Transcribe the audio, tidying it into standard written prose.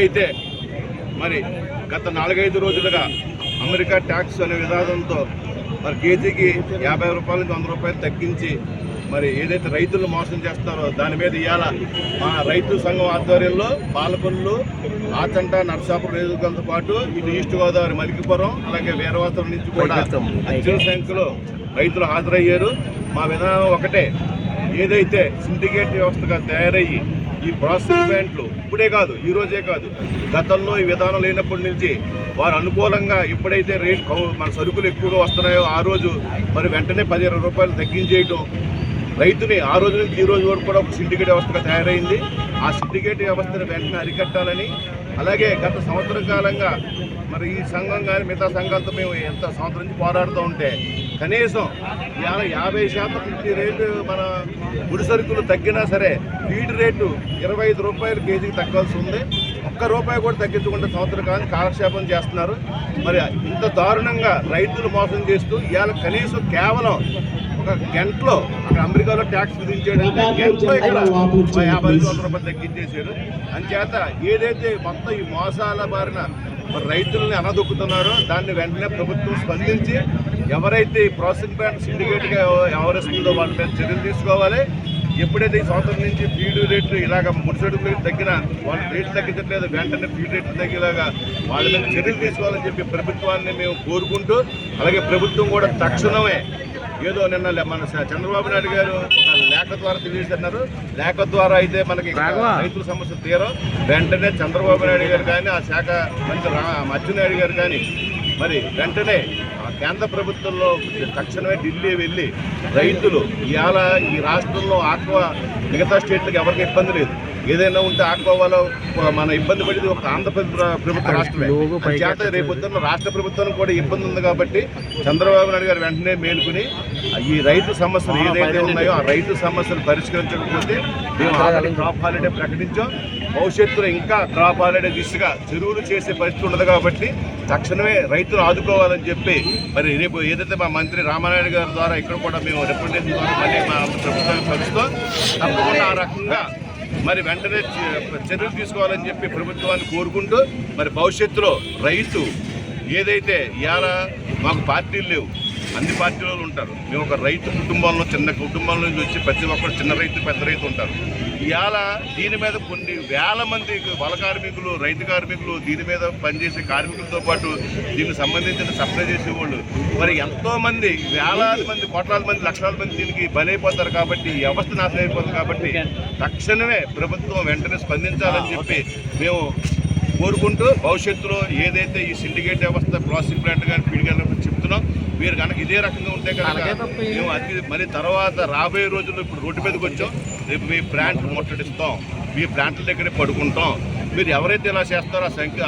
ఏదైతే మరి గత 4-5 రోజులుగా అమెరికా ట్యాక్స్ అనే విధానంతో మరి కేజీకి 50 రూపాయల నుంచి 100 రూపాయలు తగ్గించి మరి ఏదైతే రైతులను మోసం చేస్తారో దాని మీద ఇవాళ మా రైతు సంఘం ఆధ్వర్యంలో పాలకొల్లు, ఆచంట, నర్సాపురం నియోజకవర్గంతో పాటు ఇటు ఈస్ట్ గోదావరి, మలికిపురం, అలాగే వీరవాసరం నుంచి కూడా అత్యధిక సంఖ్యలో రైతులు హాజరయ్యారు. మా విధానం ఒకటే, ఏదైతే సిండికేట్ వ్యవస్థగా తయారయ్యి ఈ ప్రాసెసింగ్ ప్లాంట్లు ఇప్పుడే కాదు, ఈ రోజే కాదు, గతంలో ఈ విధానం లేనప్పటి నుంచి వారు అనుకూలంగా ఎప్పుడైతే మన సరుకులు ఎక్కువగా వస్తున్నాయో ఆ రోజు మరి వెంటనే 10-20 రూపాయలు తగ్గించేయటం, రైతుని ఆ రోజు నుంచి ఈ రోజు వరకు కూడా ఒక సిండికేట్ వ్యవస్థగా తయారైంది. ఆ సిండికేట్ వ్యవస్థను వెంటనే అరికట్టాలని, అలాగే గత సంవత్సర కాలంగా మరి ఈ సంఘం కానీ మిగతా సంఘాలతో మేము ఎంత సంవత్సరం నుంచి పోరాడుతూ ఉంటే కనీసం 50% రేటు మన ముడి సరుకులు తగ్గినా సరే ఫీడ్ రేటు 25 రూపాయలు కేజీకి తగ్గాల్సి ఉంది. ₹1 కూడా తగ్గించకుండా సంవత్సర కాలం కాలక్షేపం చేస్తున్నారు. మరి ఇంత దారుణంగా రైతులు మోసం చేస్తూ ఇవాళ కనీసం కేవలం ఒక గంటలో అక్కడ అమెరికాలో ట్యాక్స్ విధించేటంటే గంటలో ఇక్కడ 50-100 రూపాయలు తగ్గించేశారు. అంచేత ఏదైతే మొత్తం ఈ మోసాల బారిన రైతుల్ని అనదొక్కుతున్నారో దాన్ని వెంటనే ప్రభుత్వం స్పందించి ఎవరైతే ఈ ప్రాసెసింగ్ ప్లాంట్ సిండికేట్గా వ్యవహరిస్తుందో వాళ్ళ మీద చర్యలు తీసుకోవాలి. ఎప్పుడైతే ఈ సంవత్సరం నుంచి ఫీడ్ రేట్లు ఇలాగ ముడిసెడుకు రేట్లు తగ్గినా వాళ్ళు రేట్లు తగ్గించట్లేదు, వెంటనే ఫీడ్ రేట్లు తగ్గేలాగా వాళ్ళ మీద చర్యలు తీసుకోవాలని చెప్పి ప్రభుత్వాన్ని మేము కోరుకుంటూ, అలాగే ప్రభుత్వం కూడా తక్షణమే ఏదో నిన్న మన చంద్రబాబు నాయుడు గారు ఒక లేఖ ద్వారా తెలియజేస్తున్నారు. లేఖ ద్వారా అయితే మనకి రైతుల సమస్య తీరం వెంటనే చంద్రబాబు నాయుడు గారు కానీ, ఆ శాఖ మంత్రి అచ్చెన్నాయుడు గారు కానీ మరి వెంటనే కేంద్ర ప్రభుత్వంలో తక్షణమే ఢిల్లీ వెళ్ళి రైతులు ఇవాళ ఈ రాష్ట్రంలో ఆక్వా మిగతా స్టేట్లకు ఎవరికి ఇబ్బంది లేదు, ఏదైనా ఉంటే ఆక్వాలో మన ఇబ్బంది పడేది ఒక ఆంధ్రప్రదేశ్ ప్రభుత్వ రాష్ట్రమే. చేత రేపొద్దున్న రాష్ట్ర ప్రభుత్వం కూడా ఇబ్బంది ఉంది కాబట్టి చంద్రబాబు నాయుడు గారు వెంటనే మేలుకుని ఈ రైతు సమస్యలు ఏదైతే ఉన్నాయో ఆ రైతు సమస్యలు పరిష్కరించకపోతే మేము ఆల్రెడీ క్రాప్ హాలిడే ప్రకటించాం. భవిష్యత్తులో ఇంకా క్రాప్ హాలిడే దిశగా చెరువులు చేసే పరిస్థితి ఉండదు కాబట్టి తక్షణమే రైతులు ఆదుకోవాలని చెప్పి మరి రేపు ఏదైతే మా మంత్రి రామానాయుడు గారి ద్వారా ఇక్కడ కూడా మేము రిప్రజెంటేషన్ ద్వారా మళ్ళీ మా ప్రభుత్వాన్ని కలుస్తూ తప్పకుండా ఆ రకంగా మరి వెంటనే చర్యలు తీసుకోవాలని చెప్పి ప్రభుత్వాన్ని కోరుకుంటూ మరి భవిష్యత్తులో రైతు ఏదైతే ఇవాళ మాకు పార్టీలు లేవు, అన్ని పార్టీలు ఉంటారు, మేము ఒక రైతు కుటుంబంలో చిన్న కుటుంబం నుంచి వచ్చి ప్రతి ఒక్కరు చిన్న రైతు పెద్ద రైతు ఉంటారు. ఇవాళ దీని మీద కొన్ని వేల మంది వల కార్మికులు, రైతు కార్మికులు, దీని మీద పనిచేసే కార్మికులతో పాటు దీనికి సంబంధించిన సప్లై చేసేవాళ్ళు మరి ఎంతోమంది వేలాది మంది, కోట్లాది మంది, లక్షల మంది దీనికి బలైపోతారు. కాబట్టి ఈ వ్యవస్థ నాశనం అయిపోతుంది. కాబట్టి తక్షణమే ప్రభుత్వం వెంటనే స్పందించాలని చెప్పి మేము కోరుకుంటూ భవిష్యత్తులో ఏదైతే ఈ సిండికేట్ వ్యవస్థ ప్రాసెసింగ్ ప్లాంట్ కానీ ఫీడ్ కానీ చెప్తున్నాం, మీరు కనుక ఇదే రకంగా ఉంటే కనుక మేము మరి తర్వాత రాబోయే రోజుల్లో ఇప్పుడు రోడ్డు మీదకి వచ్చాం, రేపు మీ ప్లాంట్ ముట్టడిస్తాం, మీ ప్లాంట్ల దగ్గరే పడుకుంటాం. మీరు ఎవరైతే ఇలా చేస్తారో ఆ సంఖ్య